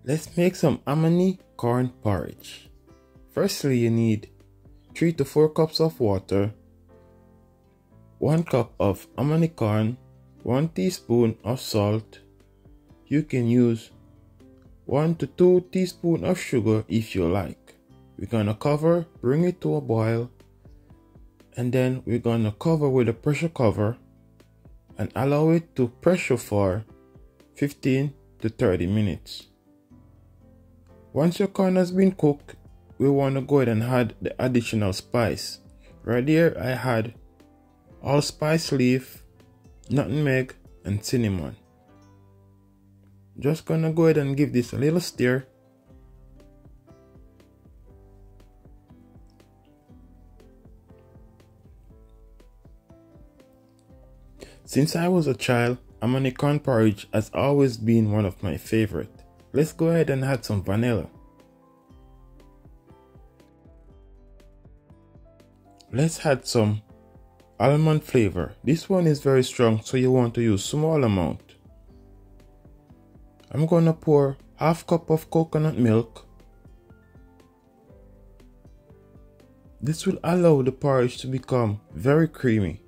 Let's make some hominy corn porridge. Firstly, you need 3 to 4 cups of water, 1 cup of hominy corn, 1 teaspoon of salt. You can use 1 to 2 teaspoons of sugar if you like. We're gonna cover, bring it to a boil, and then we're gonna cover with a pressure cover and allow it to pressure for 15 to 30 minutes. Once your corn has been cooked, we want to go ahead and add the additional spice. Right here I had allspice leaf, nutmeg, and cinnamon. Just gonna go ahead and give this a little stir. Since I was a child, hominy corn porridge has always been one of my favorite. Let's go ahead and add some vanilla. Let's add some almond flavor. This one is very strong, so you want to use small amount. I'm gonna pour half cup of coconut milk. This will allow the porridge to become very creamy,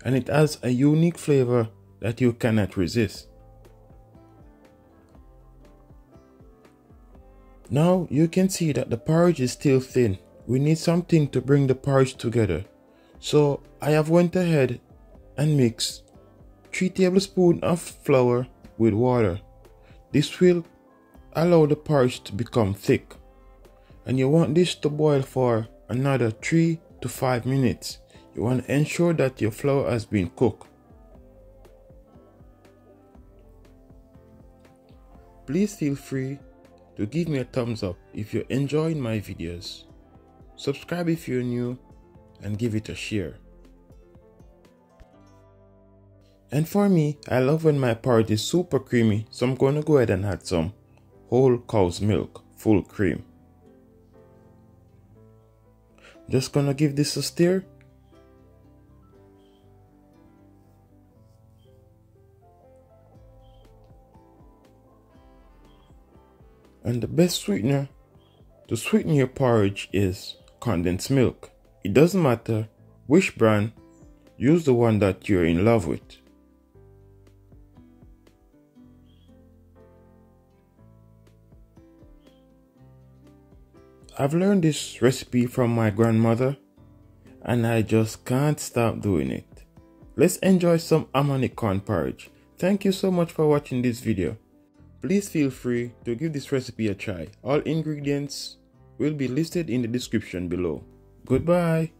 and it has a unique flavor that you cannot resist. Now you can see that the porridge is still thin. We need something to bring the porridge together. So I have went ahead and mixed 3 tablespoons of flour with water. This will allow the porridge to become thick. And you want this to boil for another 3 to 5 minutes. You want to ensure that your flour has been cooked. Please feel free to give me a thumbs up if you're enjoying my videos. Subscribe if you're new and give it a share. And for me, I love when my porridge is super creamy, so I'm going to go ahead and add some whole cow's milk, full cream. Just gonna give this a stir. And the best sweetener to sweeten your porridge is condensed milk. It doesn't matter which brand, use the one that you're in love with. I've learned this recipe from my grandmother and I just can't stop doing it. Let's enjoy some hominy corn porridge. Thank you so much for watching this video. Please feel free to give this recipe a try. All ingredients will be listed in the description below. Goodbye.